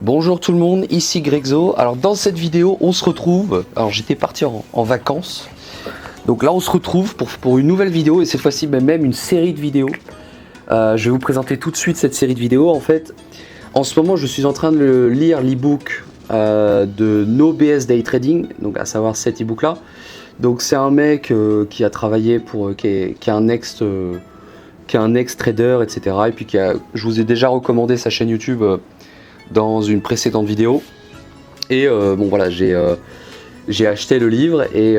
Bonjour tout le monde, ici Grexo. Alors dans cette vidéo on se retrouve, alors j'étais parti en vacances, donc là on se retrouve pour une nouvelle vidéo et cette fois-ci même une série de vidéos. Je vais vous présenter tout de suite cette série de vidéos. En fait, en ce moment je suis en train de lire l'e-book de No BS Day Trading, donc à savoir cet e-book là. Donc c'est un mec qui a travaillé pour, qui est un ex-trader, etc. Et puis je vous ai déjà recommandé sa chaîne YouTube dans une précédente vidéo. Et bon voilà, j'ai acheté le livre et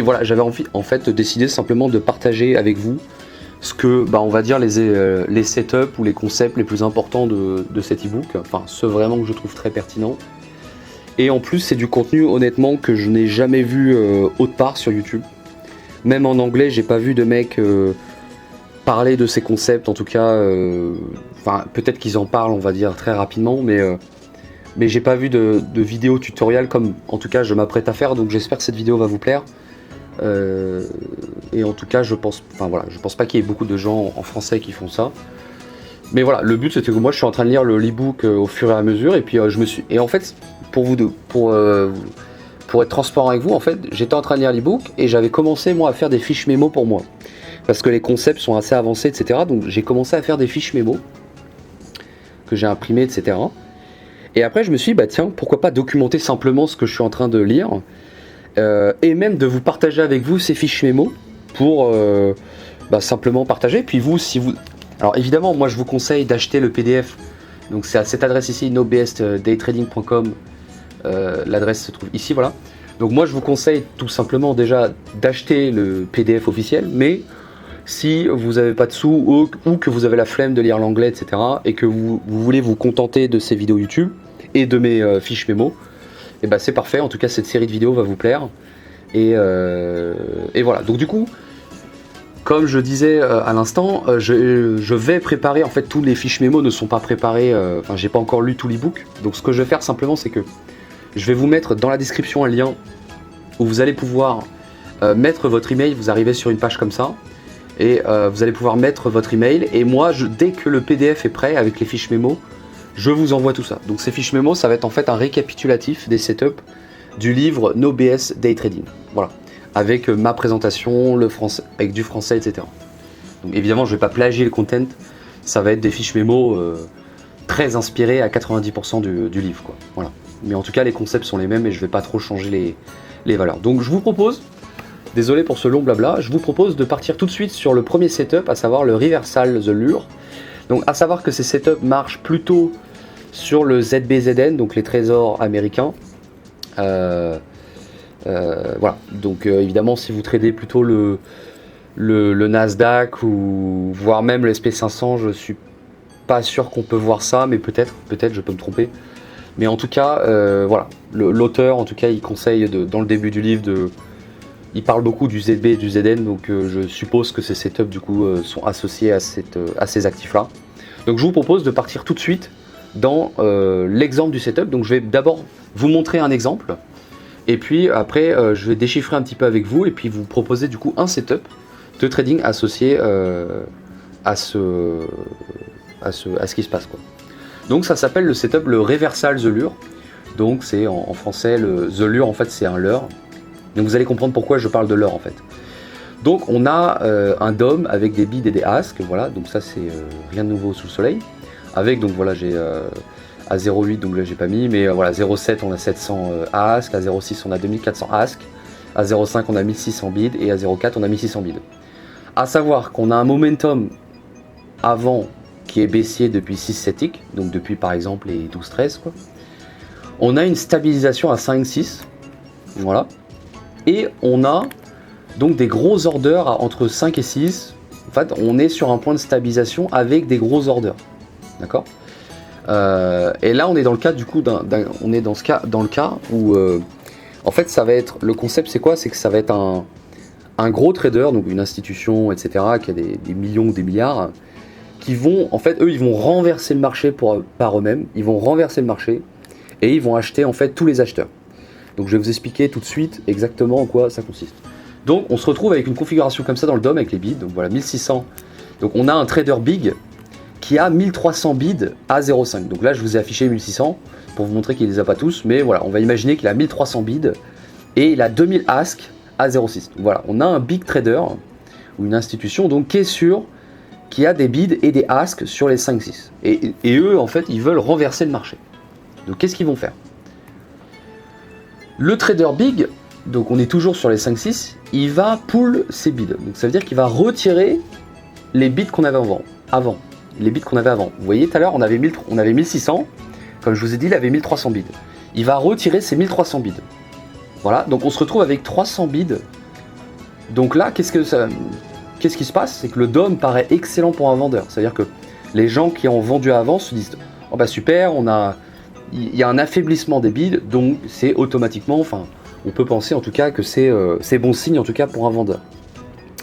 voilà, j'avais envie en fait décidé simplement de partager avec vous ce que, on va dire les setups ou les concepts les plus importants de cet e-book, enfin ceux vraiment que je trouve très pertinents. Et en plus c'est du contenu honnêtement que je n'ai jamais vu autre part sur YouTube. Même en anglais j'ai pas vu de mec parler de ces concepts, en tout cas, enfin peut-être qu'ils en parlent on va dire très rapidement, mais j'ai pas vu de vidéo tutoriel comme en tout cas je m'apprête à faire, donc j'espère que cette vidéo va vous plaire. Et en tout cas je pense pas qu'il y ait beaucoup de gens en français qui font ça. Mais voilà, le but c'était que moi je suis en train de lire l'e-book au fur et à mesure, et puis et en fait pour être transparent avec vous, en fait j'étais en train de lire l'e-book et j'avais commencé moi à faire des fiches mémo pour moi. Parce que les concepts sont assez avancés, etc. Donc j'ai commencé à faire des fiches mémo que j'ai imprimées, etc. Et après je me suis dit, tiens, pourquoi pas documenter simplement ce que je suis en train de lire, et même de vous partager avec vous ces fiches mémo pour simplement partager. Puis vous, si vous... Alors évidemment, moi je vous conseille d'acheter le PDF. Donc c'est à cette adresse ici, nobsdaytrading.com. L'adresse se trouve ici, voilà. Donc moi je vous conseille tout simplement déjà d'acheter le PDF officiel, mais si vous n'avez pas de sous ou que vous avez la flemme de lire l'anglais, etc. et que vous voulez vous contenter de ces vidéos YouTube et de mes fiches mémo, et c'est parfait. En tout cas cette série de vidéos va vous plaire. Et voilà, donc du coup, comme je disais à l'instant, je vais préparer, en fait tous les fiches mémo ne sont pas préparées, enfin j'ai pas encore lu tout l'e-book. Donc ce que je vais faire simplement c'est que je vais vous mettre dans la description un lien où vous allez pouvoir mettre votre email. Vous arrivez sur une page comme ça et vous allez pouvoir mettre votre email, et moi dès que le PDF est prêt avec les fiches mémo, je vous envoie tout ça. Donc ces fiches mémo, ça va être en fait un récapitulatif des setups du livre No BS Day Trading, voilà, avec ma présentation, le français, avec du français, etc. Donc évidemment je vais pas plagier le content, ça va être des fiches mémo très inspirées à 90% du livre, quoi. Voilà. Mais en tout cas les concepts sont les mêmes et je vais pas trop changer les valeurs. Donc je vous propose, désolé pour ce long blabla, je vous propose de partir tout de suite sur le premier setup, à savoir le Reversal The Lure. Donc à savoir que ces setups marchent plutôt sur le ZBZN, donc les trésors américains. Voilà, donc évidemment si vous tradez plutôt le Nasdaq ou voire même le SP500, je suis pas sûr qu'on peut voir ça, mais peut-être je peux me tromper. Mais en tout cas, voilà, l'auteur en tout cas il conseille dans le début du livre il parle beaucoup du ZB et du ZN, donc je suppose que ces setups du coup sont associés à ces actifs là. Donc je vous propose de partir tout de suite dans l'exemple du setup. Donc je vais d'abord vous montrer un exemple, et puis après je vais déchiffrer un petit peu avec vous et puis vous proposer du coup un setup de trading associé à ce qui se passe, quoi. Donc ça s'appelle le setup le Reversal The Lure. Donc c'est en français The Lure, en fait c'est un leurre. Donc vous allez comprendre pourquoi je parle de leurre en fait. Donc on a un DOM avec des bids et des asks, voilà, donc ça c'est rien de nouveau sous le soleil. Avec, donc voilà, j'ai à 0,8, donc là j'ai pas mis, mais voilà, 0,7 on a 700 asks, à 0,6 on a 2400 asks, à 0,5 on a 1600 bids, et à 0,4 on a 1600 bids. A savoir qu'on a un momentum avant qui est baissier depuis 6-7 ticks, donc depuis par exemple les 12-13 quoi. On a une stabilisation à 5-6, voilà. Et on a donc des gros orders entre 5 et 6. En fait, on est sur un point de stabilisation avec des gros orders. D'accord. Et là, on est dans le cas du coup on est dans le cas où en fait, ça va être le concept, c'est quoi? C'est que ça va être un gros trader, donc une institution, etc., qui a des millions ou des milliards, qui vont, en fait, eux, ils vont renverser le marché par eux-mêmes. Ils vont renverser le marché et ils vont acheter en fait tous les acheteurs. Donc je vais vous expliquer tout de suite exactement en quoi ça consiste. Donc on se retrouve avec une configuration comme ça dans le DOM avec les bids. Donc voilà, 1600. Donc on a un trader big qui a 1300 bids à 0,5. Donc là, je vous ai affiché 1600 pour vous montrer qu'il les a pas tous, mais voilà, on va imaginer qu'il a 1300 bids et il a 2000 ask à 0,6. Voilà, on a un big trader ou une institution donc qui a des bids et des asks sur les 5-6. Et eux, en fait, ils veulent renverser le marché. Donc qu'est-ce qu'ils vont faire? Le trader big, donc on est toujours sur les 5-6, il va pull ses bids. Donc ça veut dire qu'il va retirer les bids qu'on avait avant. Les bids qu'on avait avant. Vous voyez, tout à l'heure, on avait 1600. Comme je vous ai dit, il avait 1300 bids. Il va retirer ces 1300 bids. Voilà, donc on se retrouve avec 300 bids. Donc là, qu'est-ce qui se passe? C'est que le DOM paraît excellent pour un vendeur. C'est-à-dire que les gens qui ont vendu avant se disent « Oh bah super, il y a un affaiblissement des bids, donc c'est automatiquement, enfin, on peut penser en tout cas que c'est bon signe en tout cas pour un vendeur. »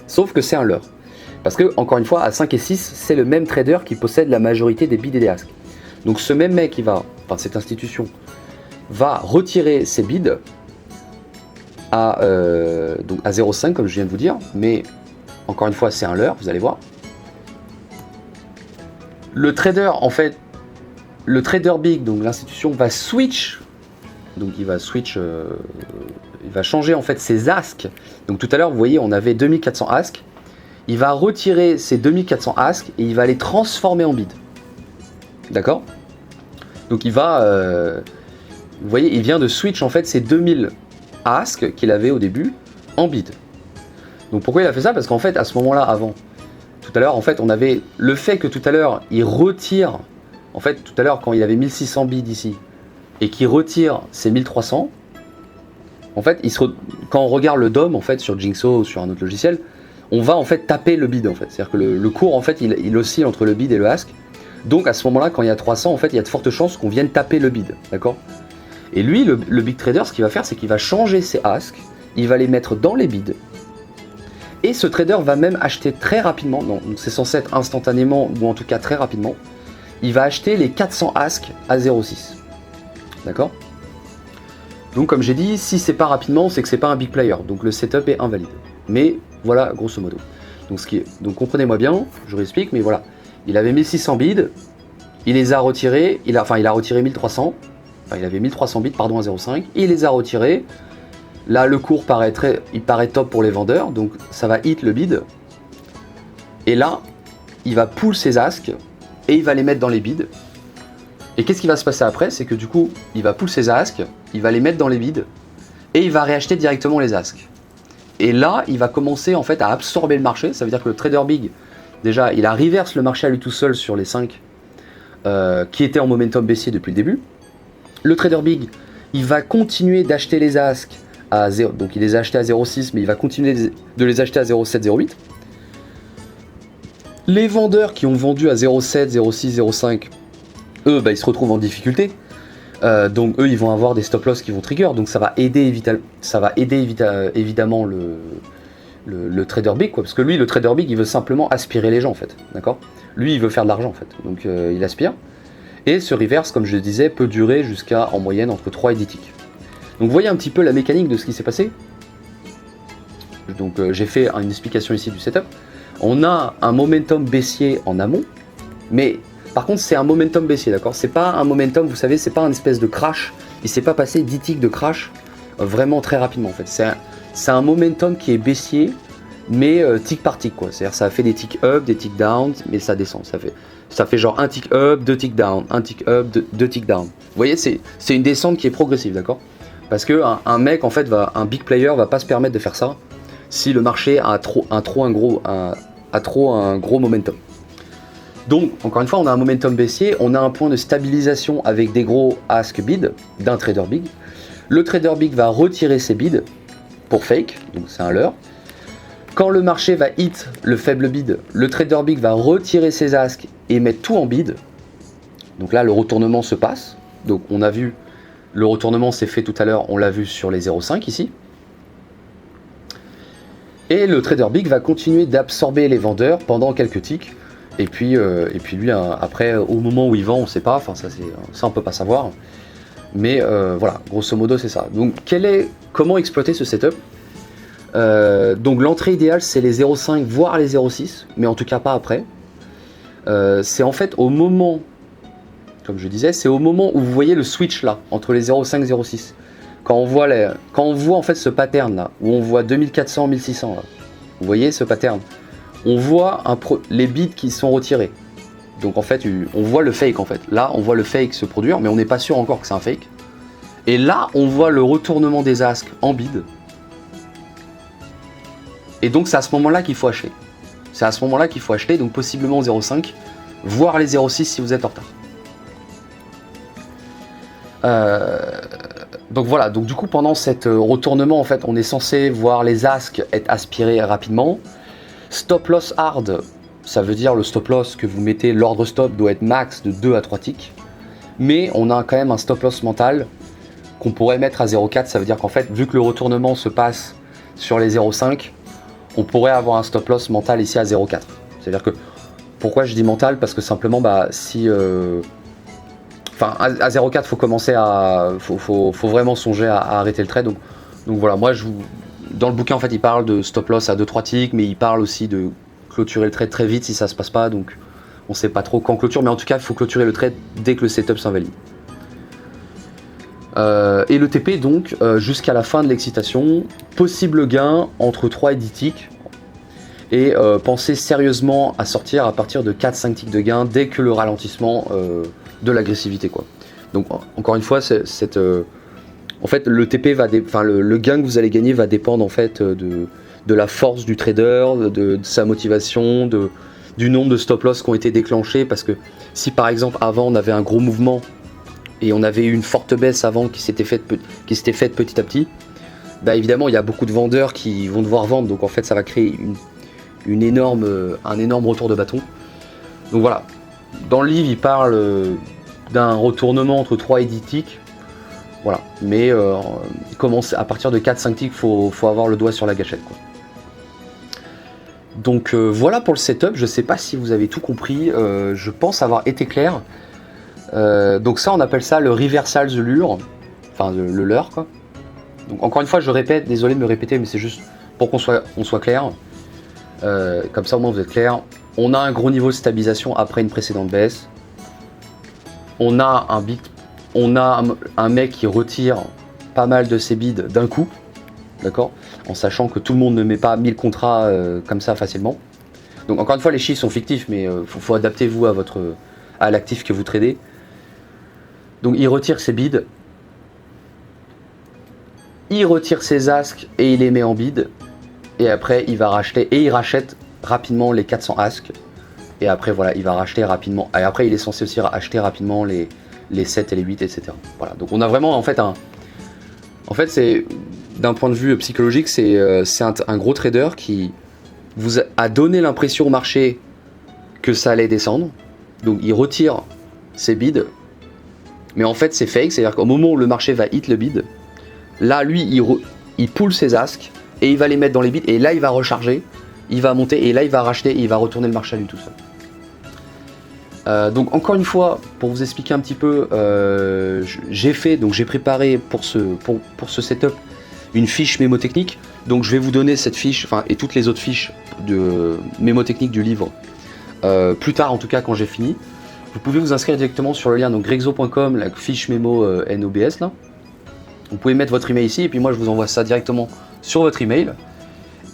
Sauf que c'est un leurre. Parce que, encore une fois, à 5 et 6, c'est le même trader qui possède la majorité des bids et des asks. Donc ce même mec, cette institution, va retirer ses bids à 0,5 comme je viens de vous dire, mais encore une fois c'est un leurre, vous allez voir. Le trader, en fait, le trader big, donc l'institution va switch, donc il va changer en fait ses asks. Donc tout à l'heure vous voyez on avait 2400 asks, il va retirer ces 2400 asks et il va les transformer en bid. D'accord? Donc il va, vous voyez, il vient de switch en fait ces 2000 asks qu'il avait au début en bid. Donc pourquoi il a fait ça? Parce qu'en fait à ce moment-là, avant, tout à l'heure, en fait, on avait le fait que tout à l'heure il retire, en fait tout à l'heure quand il avait 1600 bids ici et qu'il retire ces 1300, en fait quand on regarde le DOM en fait sur Jinxo ou sur un autre logiciel, on va en fait taper le bid en fait. C'est-à-dire que le cours en fait il oscille entre le bid et le ask. Donc à ce moment-là, quand il y a 300, en fait, il y a de fortes chances qu'on vienne taper le bid, d'accord? Et lui, le big trader, ce qu'il va faire, c'est qu'il va changer ses asks, il va les mettre dans les bids. Et ce trader va même acheter très rapidement, donc c'est censé être instantanément, ou en tout cas très rapidement, il va acheter les 400 asks à 0,6. D'accord? Donc comme j'ai dit, si c'est pas rapidement, c'est que c'est pas un big player, donc le setup est invalide. Mais voilà, grosso modo. Donc comprenez-moi bien, je réexplique, mais voilà. Il avait 1600 bids, il les a retirés, il a retiré 1300, il avait 1300 bids pardon à 0,5, il les a retirés. Là le cours paraît top pour les vendeurs, donc ça va hit le bid. Et là, il va pull ses asks et il va les mettre dans les bids. Et qu'est-ce qui va se passer après? C'est que du coup, il va pull ses asks, il va les mettre dans les bids et il va réacheter directement les asks. Et là, il va commencer en fait à absorber le marché, ça veut dire que le trader big, déjà, il a reverse le marché à lui tout seul sur les 5 qui étaient en momentum baissier depuis le début. Le trader big, il va continuer d'acheter les asks à 0, donc il les a achetés à 0,6, mais il va continuer de les acheter à 0,7, 0,8. Les vendeurs qui ont vendu à 0,7, 0,6, 0,5, eux, ils se retrouvent en difficulté. Donc eux, ils vont avoir des stop loss qui vont trigger, donc ça va aider évidemment le trader big, quoi, parce que lui, le trader big, il veut simplement aspirer les gens en fait, d'accord? Lui, il veut faire de l'argent en fait, donc il aspire. Et ce reverse, comme je le disais, peut durer jusqu'à en moyenne entre 3 et 10 ticks. Donc vous voyez un petit peu la mécanique de ce qui s'est passé. Donc j'ai fait une explication ici du setup. On a un momentum baissier en amont, mais par contre c'est un momentum baissier, d'accord? C'est pas un momentum, vous savez, c'est pas un espèce de crash. Il s'est pas passé 10 ticks de crash vraiment très rapidement en fait. C'est un momentum qui est baissier, mais tick par tick, quoi. C'est-à-dire ça fait des ticks up, des ticks down, mais ça descend. Ça fait genre un tick up, 2 ticks down, un tick up, 2 ticks down. Vous voyez, c'est une descente qui est progressive, d'accord? Parce que un mec, en fait, un big player va pas se permettre de faire ça si le marché a trop un gros momentum. Donc, encore une fois, on a un momentum baissier, on a un point de stabilisation avec des gros ask bid d'un trader big. Le trader big va retirer ses bids pour fake, donc c'est un leurre. Quand le marché va hit le faible bid, le trader big va retirer ses asks et mettre tout en bid. Donc là, le retournement se passe. Donc on a vu, le retournement s'est fait tout à l'heure, on l'a vu sur les 0,5 ici. Et le trader big va continuer d'absorber les vendeurs pendant quelques ticks. Et puis lui, après, au moment où il vend, on ne sait pas, enfin ça on ne peut pas savoir. Mais voilà, grosso modo c'est ça. Donc comment exploiter ce setup? Donc l'entrée idéale c'est les 0,5 voire les 0,6, mais en tout cas pas après. c'est en fait au moment, comme je disais, c'est au moment où vous voyez le switch là, entre les 0,5 et 0,6. Quand on voit en fait ce pattern là, où on voit 2400, 1600 là, vous voyez ce pattern, on voit les bits qui sont retirés. Donc en fait, on voit le fake en fait. Là, on voit le fake se produire, mais on n'est pas sûr encore que c'est un fake. Et là, on voit le retournement des asks en bid. Et donc c'est à ce moment-là qu'il faut acheter. C'est à ce moment-là qu'il faut acheter, donc possiblement 0,5, voire les 0,6 si vous êtes en retard. Donc voilà, donc du coup pendant cet retournement en fait on est censé voir les asks être aspirés rapidement. Stop loss hard, ça veut dire le stop loss que vous mettez, l'ordre stop doit être max de 2 à 3 ticks. Mais on a quand même un stop loss mental qu'on pourrait mettre à 0,4, ça veut dire qu'en fait vu que le retournement se passe sur les 0,5, on pourrait avoir un stop loss mental ici à 0,4. C'est-à-dire que, pourquoi je dis mental? Parce que simplement si... Enfin, à 0,4, faut commencer à, faut vraiment songer à arrêter le trade. Donc voilà, moi, dans le bouquin, en fait, il parle de stop loss à 2-3 ticks, mais il parle aussi de clôturer le trade très vite si ça se passe pas. Donc, on sait pas trop quand clôture, mais en tout cas, il faut clôturer le trade dès que le setup s'invalide. Et le TP, donc, jusqu'à la fin de l'excitation, possible gain entre 3 et 10 ticks. Et pensez sérieusement à sortir à partir de 4-5 ticks de gain dès que le ralentissement de l'agressivité, quoi. Donc encore une fois, en fait le TP le gain que vous allez gagner va dépendre en fait de la force du trader, de sa motivation, du nombre de stop loss qui ont été déclenchés, parce que si par exemple avant on avait un gros mouvement et on avait eu une forte baisse avant qui s'était faite petit à petit, bah évidemment il y a beaucoup de vendeurs qui vont devoir vendre, donc en fait ça va créer un énorme retour de bâton. Donc voilà, dans le livre il parle d'un retournement entre 3 et 10 ticks, voilà, mais à partir de 4-5 ticks, faut avoir le doigt sur la gâchette, quoi. Donc voilà pour le setup, je sais pas si vous avez tout compris, je pense avoir été clair. Donc ça on appelle ça le reversal the lure, enfin le leurre, quoi. Donc encore une fois je répète, désolé de me répéter, mais c'est juste pour qu'on soit clair. Comme ça au moins vous êtes clair. On a un gros niveau de stabilisation après une précédente baisse. On a un mec qui retire pas mal de ses bids d'un coup, d'accord, en sachant que tout le monde ne met pas 1000 contrats comme ça facilement. Donc encore une fois les chiffres sont fictifs, mais faut adapter vous à l'actif que vous tradez. Donc il retire ses bids, il retire ses asks et il les met en bid. Et après il va racheter, et il rachète rapidement les 400 asks. Et après voilà, il va racheter rapidement. Et après il est censé aussi acheter rapidement les 7 et les 8, etc. Voilà, donc on a vraiment en fait c'est d'un point de vue psychologique, c'est un gros trader qui vous a donné l'impression au marché que ça allait descendre. Donc il retire ses bids, mais en fait c'est fake, c'est-à-dire qu'au moment où le marché va hit le bid, là lui il pull ses asks et il va les mettre dans les bids, et là il va recharger, il va monter, et là il va racheter, et il va retourner le marché à lui tout seul. Donc encore une fois, pour vous expliquer un petit peu, j'ai préparé pour ce setup une fiche mémotechnique. Donc je vais vous donner cette fiche, et toutes les autres fiches de mémotechnique du livre plus tard, en tout cas quand j'ai fini. Vous pouvez vous inscrire directement sur le lien, donc grexo.com, la fiche mémo NOBS là. Vous pouvez mettre votre email ici, et puis moi je vous envoie ça directement sur votre email.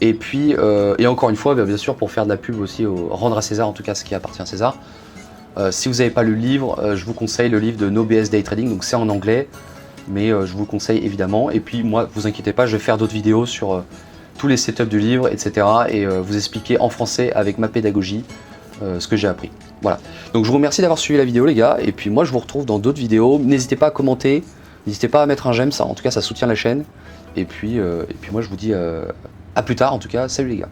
Et puis et encore une fois, bien sûr, pour faire de la pub aussi, rendre à César en tout cas ce qui appartient à César. Si vous n'avez pas le livre, je vous conseille le livre de NoBS Day Trading, donc c'est en anglais, mais je vous le conseille évidemment. Et puis moi, vous inquiétez pas, je vais faire d'autres vidéos sur tous les setups du livre, etc. Et vous expliquer en français avec ma pédagogie ce que j'ai appris. Voilà, donc je vous remercie d'avoir suivi la vidéo les gars, et puis moi je vous retrouve dans d'autres vidéos. N'hésitez pas à commenter, n'hésitez pas à mettre un j'aime, ça en tout cas ça soutient la chaîne. Et puis moi je vous dis à plus tard en tout cas, salut les gars.